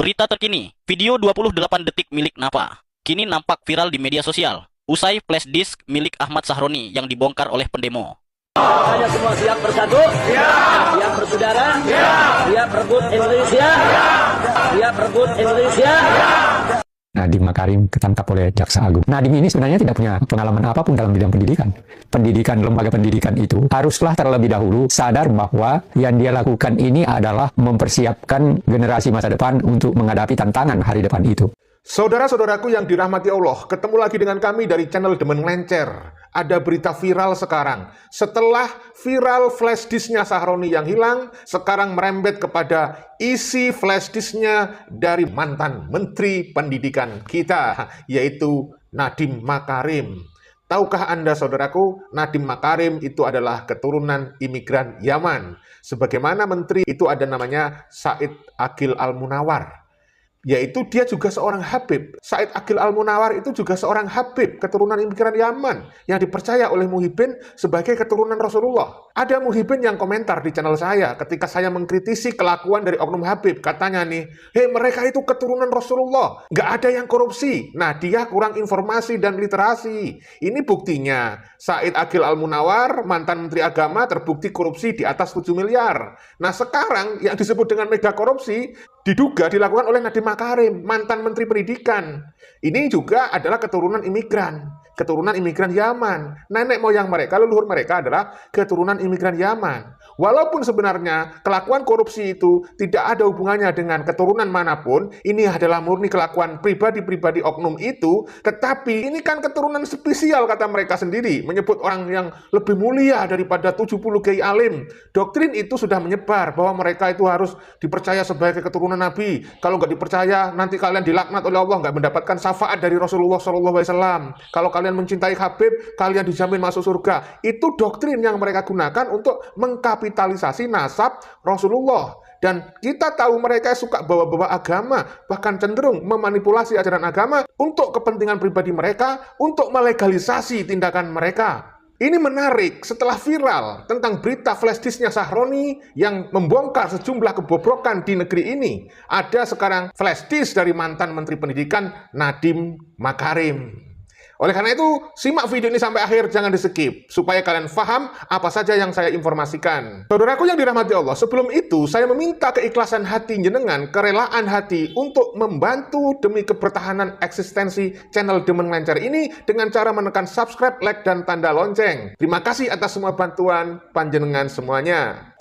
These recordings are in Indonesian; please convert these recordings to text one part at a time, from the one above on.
Berita terkini, video 28 detik milik Nafa kini nampak viral di media sosial usai flash disk milik Ahmad Sahroni yang dibongkar oleh pendemo. Hanya semua siap bersatu, siap bersaudara, siap rebut Indonesia, siap rebut Indonesia. Nadiem Makarim ketangkap oleh Jaksa Agung. Nadiem ini sebenarnya tidak punya pengalaman apapun dalam bidang pendidikan. Pendidikan, lembaga pendidikan itu haruslah terlebih dahulu sadar bahwa yang dia lakukan ini adalah mempersiapkan generasi masa depan untuk menghadapi tantangan hari depan itu. Saudara-saudaraku yang dirahmati Allah, ketemu lagi dengan kami dari channel Demen Ngelencer. Ada berita viral sekarang. Setelah viral flash disknya Sahroni yang hilang, sekarang merembet kepada isi flash disknya dari mantan Menteri Pendidikan kita, yaitu Nadiem Makarim. Tahukah Anda, saudaraku, Nadiem Makarim itu adalah keturunan imigran Yaman. Sebagaimana menteri itu ada namanya Said Aqil Al-Munawar. Yaitu dia juga seorang Habib. Said Aqil Al-Munawar itu juga seorang Habib, keturunan imigran Yaman, yang dipercaya oleh Muhyiddin sebagai keturunan Rasulullah. Ada Muhyiddin yang komentar di channel saya ketika saya mengkritisi kelakuan dari oknum Habib. Katanya nih, hei mereka itu keturunan Rasulullah, nggak ada yang korupsi. Nah dia kurang informasi dan literasi. Ini buktinya, Said Aqil Al-Munawar, mantan Menteri Agama, terbukti korupsi di atas 7 miliar. Nah sekarang yang disebut dengan mega korupsi, diduga dilakukan oleh Nadiem Makarim, mantan Menteri Pendidikan. Ini juga adalah keturunan imigran Yaman. Nenek moyang mereka, leluhur mereka adalah keturunan imigran Yaman. Walaupun sebenarnya kelakuan korupsi itu tidak ada hubungannya dengan keturunan manapun, ini adalah murni kelakuan pribadi-pribadi oknum itu, tetapi ini kan keturunan spesial kata mereka sendiri, menyebut orang yang lebih mulia daripada 70 kiai alim. Doktrin itu sudah menyebar bahwa mereka itu harus dipercaya sebagai keturunan Nabi. Kalau nggak dipercaya, nanti kalian dilaknat oleh Allah, nggak mendapatkan syafaat dari Rasulullah SAW. Kalau kalian mencintai Habib, kalian dijamin masuk surga. Itu doktrin yang mereka gunakan untuk mengkapitalisasi nasab Rasulullah. Dan kita tahu mereka suka bawa-bawa agama, bahkan cenderung memanipulasi ajaran agama untuk kepentingan pribadi mereka, untuk melegalisasi tindakan mereka. Ini menarik, setelah viral tentang berita flash disknya Sahroni yang membongkar sejumlah kebobrokan di negeri ini, ada sekarang flash disk dari mantan Menteri Pendidikan Nadiem Makarim. Oleh karena itu, simak video ini sampai akhir, jangan di-skip, supaya kalian paham apa saja yang saya informasikan. Saudaraku yang dirahmati Allah, sebelum itu saya meminta keikhlasan hati jenengan, kerelaan hati untuk membantu demi kebertahanan eksistensi channel Demen Ngelencer ini dengan cara menekan subscribe, like, dan tanda lonceng. Terima kasih atas semua bantuan panjenengan semuanya.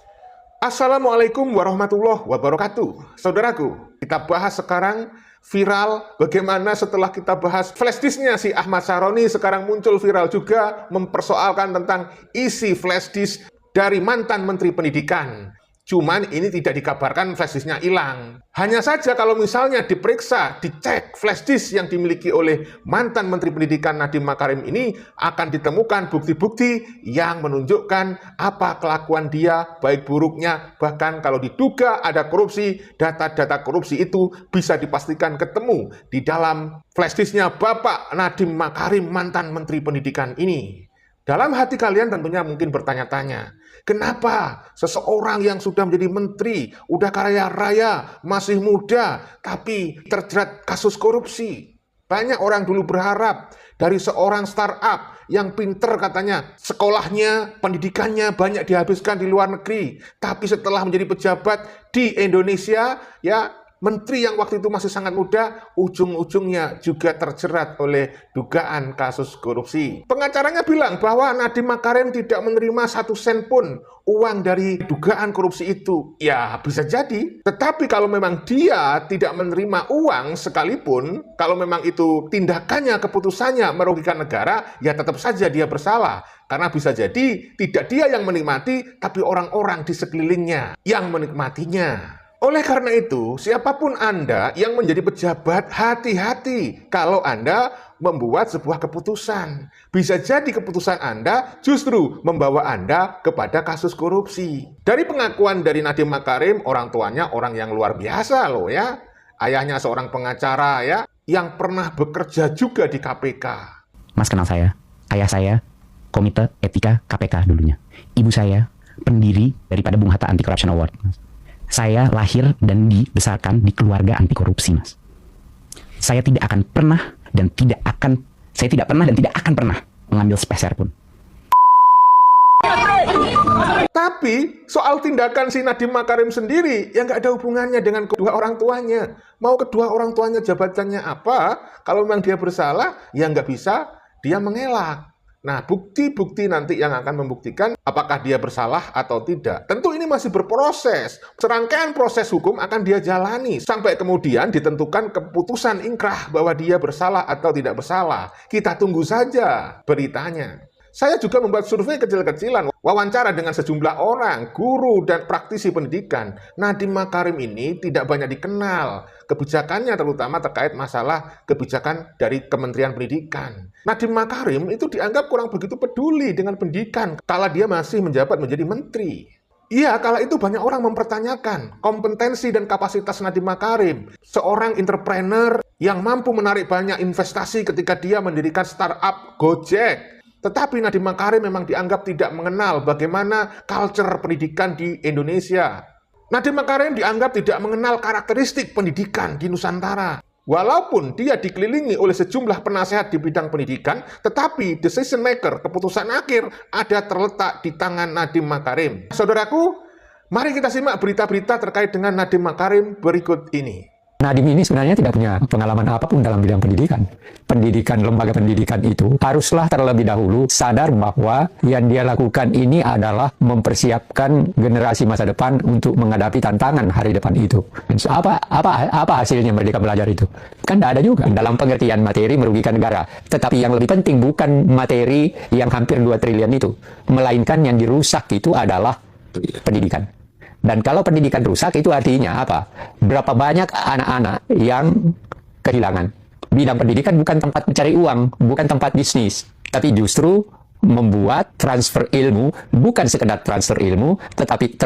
Assalamualaikum warahmatullahi wabarakatuh. Saudaraku, kita bahas sekarang viral bagaimana setelah kita bahas flash disknya si Ahmad Sahroni, sekarang muncul viral juga mempersoalkan tentang isi flash disk dari mantan Menteri Pendidikan. Cuman ini tidak dikabarkan flash disknya hilang. Hanya saja kalau misalnya diperiksa, dicek flash disk yang dimiliki oleh mantan Menteri Pendidikan Nadiem Makarim ini, akan ditemukan bukti-bukti yang menunjukkan apa kelakuan dia, baik buruknya, bahkan kalau diduga ada korupsi, data-data korupsi itu bisa dipastikan ketemu di dalam flash disknya Bapak Nadiem Makarim, mantan Menteri Pendidikan ini. Dalam hati kalian tentunya mungkin bertanya-tanya, kenapa seseorang yang sudah menjadi menteri, udah kaya raya, masih muda, tapi terjerat kasus korupsi? Banyak orang dulu berharap dari seorang startup yang pinter katanya, sekolahnya, pendidikannya banyak dihabiskan di luar negeri. Tapi setelah menjadi pejabat di Indonesia, ya menteri yang waktu itu masih sangat muda, ujung-ujungnya juga terjerat oleh dugaan kasus korupsi. Pengacaranya bilang bahwa Nadiem Makarim tidak menerima 1 sen pun uang dari dugaan korupsi itu. Ya, bisa jadi. Tetapi kalau memang dia tidak menerima uang sekalipun, kalau memang itu tindakannya, keputusannya merugikan negara, ya tetap saja dia bersalah. Karena bisa jadi tidak dia yang menikmati, tapi orang-orang di sekelilingnya yang menikmatinya. Oleh karena itu, siapapun Anda yang menjadi pejabat, hati-hati kalau Anda membuat sebuah keputusan. Bisa jadi keputusan Anda justru membawa Anda kepada kasus korupsi. Dari pengakuan dari Nadiem Makarim, orang tuanya orang yang luar biasa loh ya. Ayahnya seorang pengacara ya, yang pernah bekerja juga di KPK. Mas kenal saya, ayah saya, Komite Etika KPK dulunya. Ibu saya, pendiri daripada Bung Hatta Anti Corruption Award. Saya lahir dan dibesarkan di keluarga anti korupsi, Mas. Saya tidak pernah dan tidak akan pernah mengambil sepeser pun. Tapi soal tindakan si Nadiem Makarim sendiri yang nggak ada hubungannya dengan kedua orang tuanya. Mau kedua orang tuanya jabatannya apa, kalau memang dia bersalah, ya nggak bisa dia mengelak. Nah, bukti-bukti nanti yang akan membuktikan apakah dia bersalah atau tidak. Tentu ini masih berproses. Serangkaian proses hukum akan dia jalani sampai kemudian ditentukan keputusan ingkrah bahwa dia bersalah atau tidak bersalah. Kita tunggu saja beritanya. Saya juga membuat survei kecil-kecilan, wawancara dengan sejumlah orang, guru dan praktisi pendidikan. Nadiem Makarim ini tidak banyak dikenal. Kebijakannya terutama terkait masalah kebijakan dari Kementerian Pendidikan. Nadiem Makarim itu dianggap kurang begitu peduli dengan pendidikan kala dia masih menjabat menjadi menteri. Iya, kala itu banyak orang mempertanyakan kompetensi dan kapasitas Nadiem Makarim, seorang entrepreneur yang mampu menarik banyak investasi ketika dia mendirikan startup Gojek. Tetapi Nadiem Makarim memang dianggap tidak mengenal bagaimana culture pendidikan di Indonesia. Nadiem Makarim dianggap tidak mengenal karakteristik pendidikan di Nusantara. Walaupun dia dikelilingi oleh sejumlah penasehat di bidang pendidikan, tetapi decision maker, keputusan akhir, ada terletak di tangan Nadiem Makarim. Saudaraku, mari kita simak berita-berita terkait dengan Nadiem Makarim berikut ini. Nadiem ini sebenarnya tidak punya pengalaman apapun dalam bidang pendidikan. Pendidikan, lembaga pendidikan itu haruslah terlebih dahulu sadar bahwa yang dia lakukan ini adalah mempersiapkan generasi masa depan untuk menghadapi tantangan hari depan itu. So, apa hasilnya Merdeka Belajar itu? Kan tidak ada juga. Dalam pengertian materi merugikan negara. Tetapi yang lebih penting bukan materi yang hampir 2 triliun itu. Melainkan yang dirusak itu adalah pendidikan. Dan kalau pendidikan rusak itu artinya apa? Berapa banyak anak-anak yang kehilangan. Bidang pendidikan bukan tempat mencari uang, bukan tempat bisnis, tapi justru membuat transfer ilmu, bukan sekedar transfer ilmu, tetapi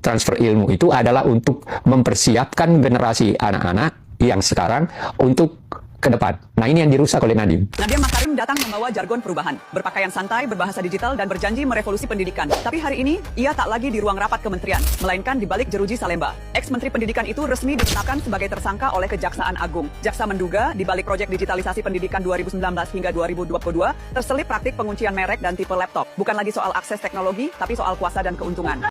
transfer ilmu itu adalah untuk mempersiapkan generasi anak-anak yang sekarang untuk ke depan. Nah, ini yang dirusak oleh Nadiem. Nadiem Makarim datang membawa jargon perubahan, berpakaian santai, berbahasa digital, dan berjanji merevolusi pendidikan. Tapi hari ini, ia tak lagi di ruang rapat kementerian, melainkan di balik jeruji Salemba. Ex-Menteri Pendidikan itu resmi ditetapkan sebagai tersangka oleh Kejaksaan Agung. Jaksa menduga di balik proyek digitalisasi pendidikan 2019 hingga 2022, terselip praktik penguncian merek dan tipe laptop. Bukan lagi soal akses teknologi, tapi soal kuasa dan keuntungan.